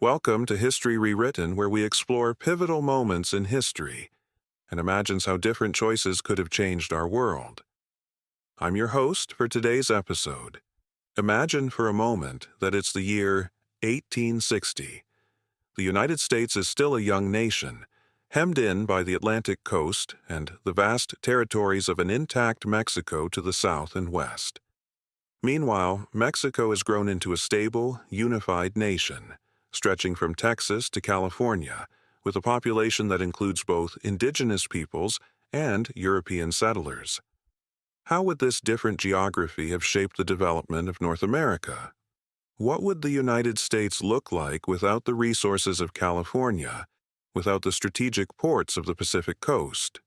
Welcome to History Rewritten, where we explore pivotal moments in history and imagines how different choices could have changed our world. I'm your host for today's episode. Imagine for a moment that it's the year 1860. The United States is still a young nation, hemmed in by the Atlantic coast and the vast territories of an intact Mexico to the south and west. Meanwhile, Mexico has grown into a stable, unified nation, stretching from Texas to California, with a population that includes both indigenous peoples and European settlers. How would this different geography have shaped the development of North America? What would the United States look like without the resources of California, without the strategic ports of the Pacific coast?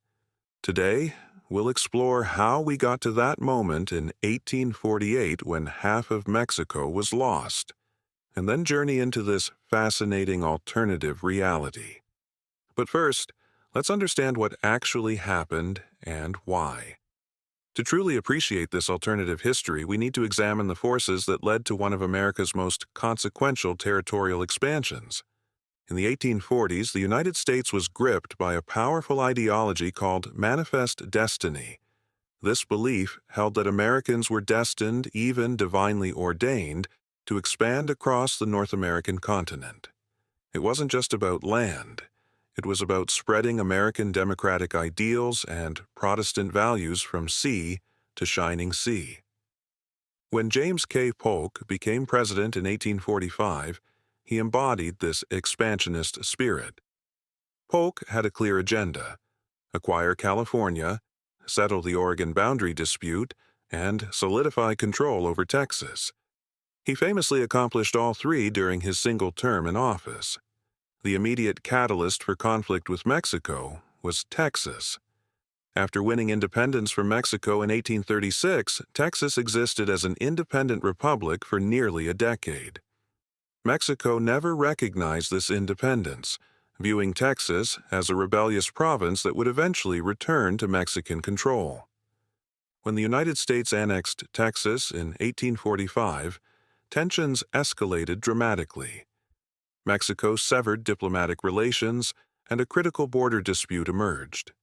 Today, we'll explore how we got to that moment in 1848 when half of Mexico was lost, and then journey into this fascinating alternative reality. But first, let's understand what actually happened and why. To truly appreciate this alternative history, we need to examine the forces that led to one of America's most consequential territorial expansions. In the 1840s, the United States was gripped by a powerful ideology called manifest destiny. This belief held that Americans were destined, even divinely ordained, to expand across the North American continent. It wasn't just about land. It was about spreading American democratic ideals and Protestant values from sea to shining sea. When James K. Polk became president in 1845, he embodied this expansionist spirit. Polk had a clear agenda: acquire California, settle the Oregon boundary dispute, and solidify control over Texas. He famously accomplished all three during his single term in office. The immediate catalyst for conflict with Mexico was Texas. After winning independence from Mexico in 1836, Texas existed as an independent republic for nearly a decade. Mexico never recognized this independence, viewing Texas as a rebellious province that would eventually return to Mexican control. When the United States annexed Texas in 1845, tensions escalated dramatically. Mexico severed diplomatic relations, and a critical border dispute emerged.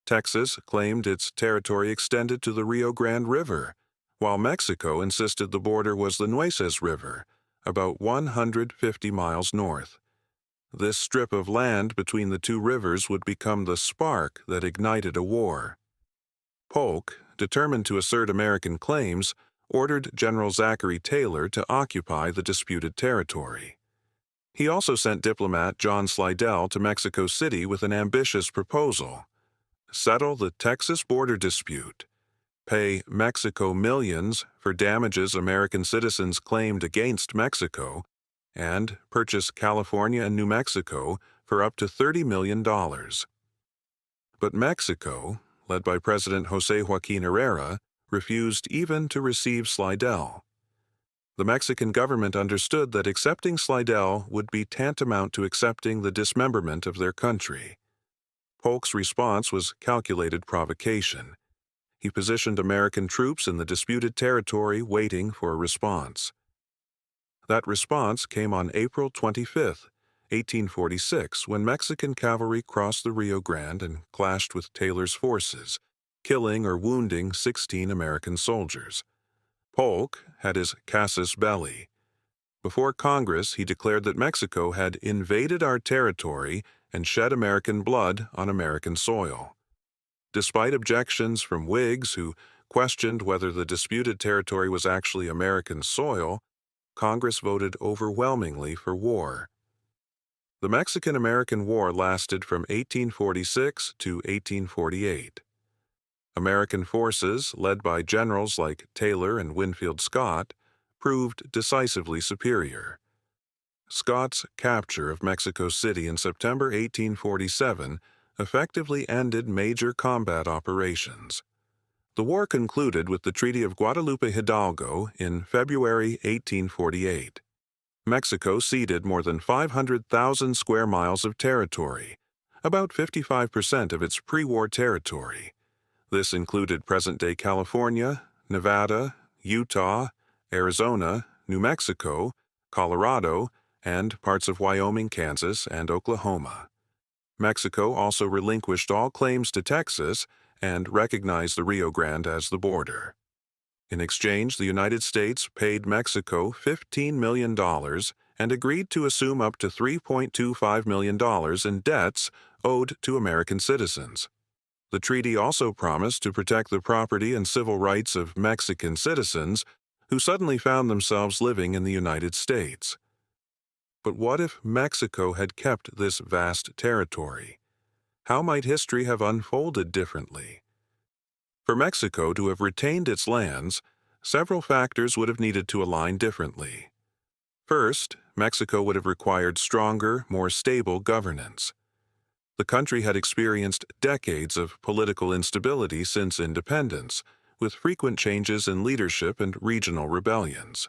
Texas claimed its territory extended to the Rio Grande River, while Mexico insisted the border was the Nueces River, about 150 miles north. This strip of land between the two rivers would become the spark that ignited a war. Polk, determined to assert American claims, ordered General Zachary Taylor to occupy the disputed territory. He also sent diplomat John Slidell to Mexico City with an ambitious proposal: settle the Texas border dispute, pay Mexico millions for damages American citizens claimed against Mexico, and purchase California and New Mexico for up to $30 million. But Mexico, led by President José Joaquín Herrera, refused even to receive Slidell. The Mexican government understood that accepting Slidell would be tantamount to accepting the dismemberment of their country. Polk's response was calculated provocation. He positioned American troops in the disputed territory waiting for a response. That response came on April 25, 1846, when Mexican cavalry crossed the Rio Grande and clashed with Taylor's forces, killing or wounding 16 American soldiers. Polk had his casus belli. Before Congress, he declared that Mexico had invaded our territory and shed American blood on American soil. Despite objections from Whigs who questioned whether the disputed territory was actually American soil, Congress voted overwhelmingly for war. The Mexican-American War lasted from 1846 to 1848. American forces, led by generals like Taylor and Winfield Scott, proved decisively superior. Scott's capture of Mexico City in September 1847 effectively ended major combat operations. The war concluded with the Treaty of Guadalupe Hidalgo in February 1848. Mexico ceded more than 500,000 square miles of territory, about 55% of its pre-war territory. This included present-day California, Nevada, Utah, Arizona, New Mexico, Colorado, and parts of Wyoming, Kansas, and Oklahoma. Mexico also relinquished all claims to Texas and recognized the Rio Grande as the border. In exchange, the United States paid Mexico $15 million and agreed to assume up to $3.25 million in debts owed to American citizens. The treaty also promised to protect the property and civil rights of Mexican citizens who suddenly found themselves living in the United States. But what if Mexico had kept this vast territory? How might history have unfolded differently? For Mexico to have retained its lands, several factors would have needed to align differently. First, Mexico would have required stronger, more stable governance. The country had experienced decades of political instability since independence, with frequent changes in leadership and regional rebellions.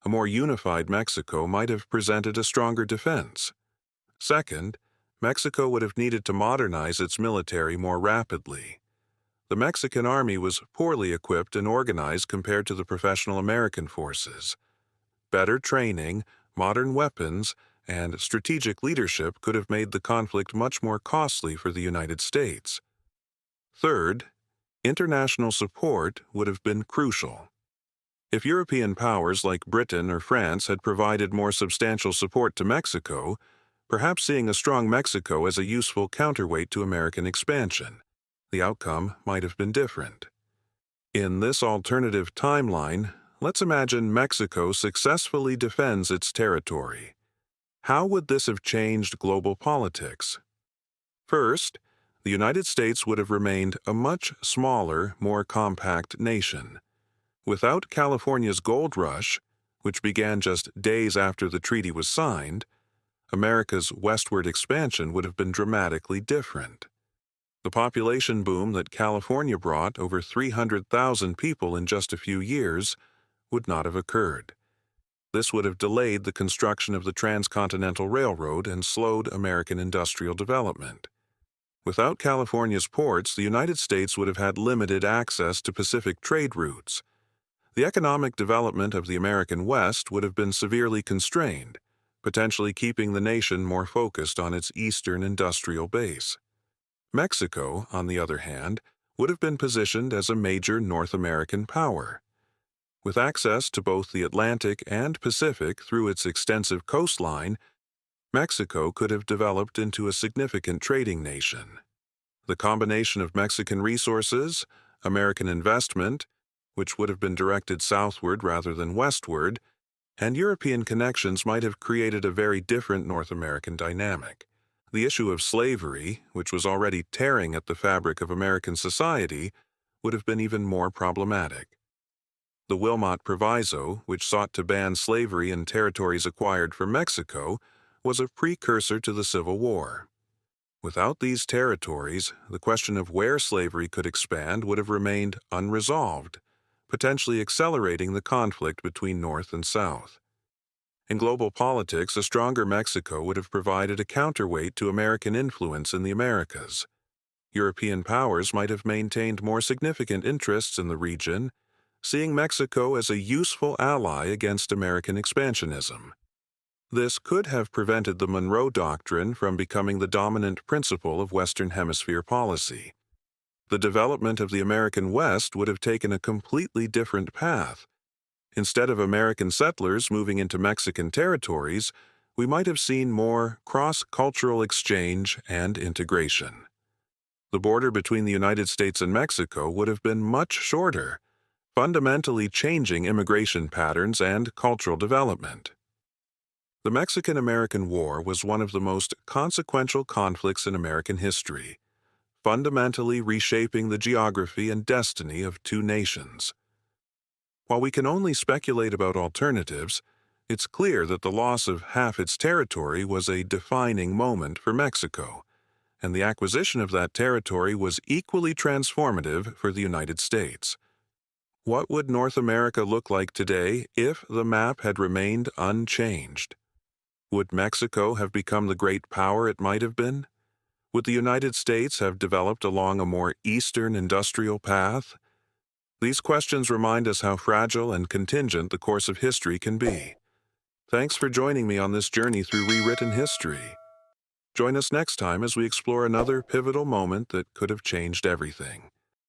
A more unified Mexico might have presented a stronger defense. Second, Mexico would have needed to modernize its military more rapidly. The Mexican army was poorly equipped and organized compared to the professional American forces. Better training, modern weapons, and strategic leadership could have made the conflict much more costly for the United States. Third, international support would have been crucial. If European powers like Britain or France had provided more substantial support to Mexico, perhaps seeing a strong Mexico as a useful counterweight to American expansion, the outcome might have been different. In this alternative timeline, let's imagine Mexico successfully defends its territory. How would this have changed global politics? First, the United States would have remained a much smaller, more compact nation. Without California's gold rush, which began just days after the treaty was signed, America's westward expansion would have been dramatically different. The population boom that California brought, over 300,000 people in just a few years, would not have occurred. This would have delayed the construction of the Transcontinental Railroad and slowed American industrial development. Without California's ports, the United States would have had limited access to Pacific trade routes. The economic development of the American West would have been severely constrained, potentially keeping the nation more focused on its eastern industrial base. Mexico, on the other hand, would have been positioned as a major North American power. With access to both the Atlantic and Pacific through its extensive coastline, Mexico could have developed into a significant trading nation. The combination of Mexican resources, American investment, which would have been directed southward rather than westward, and European connections might have created a very different North American dynamic. The issue of slavery, which was already tearing at the fabric of American society, would have been even more problematic. The Wilmot Proviso, which sought to ban slavery in territories acquired from Mexico, was a precursor to the Civil War. Without these territories, the question of where slavery could expand would have remained unresolved, potentially accelerating the conflict between North and South. In global politics, a stronger Mexico would have provided a counterweight to American influence in the Americas. European powers might have maintained more significant interests in the region, seeing Mexico as a useful ally against American expansionism. This could have prevented the Monroe Doctrine from becoming the dominant principle of Western Hemisphere policy. The development of the American West would have taken a completely different path. Instead of American settlers moving into Mexican territories, we might have seen more cross-cultural exchange and integration. The border between the United States and Mexico would have been much shorter, fundamentally changing immigration patterns and cultural development. The Mexican-American War was one of the most consequential conflicts in American history, fundamentally reshaping the geography and destiny of two nations. While we can only speculate about alternatives, it's clear that the loss of half its territory was a defining moment for Mexico, and the acquisition of that territory was equally transformative for the United States. What would North America look like today if the map had remained unchanged? Would Mexico have become the great power it might have been? Would the United States have developed along a more eastern industrial path? These questions remind us how fragile and contingent the course of history can be. Thanks for joining me on this journey through rewritten history. Join us next time as we explore another pivotal moment that could have changed everything.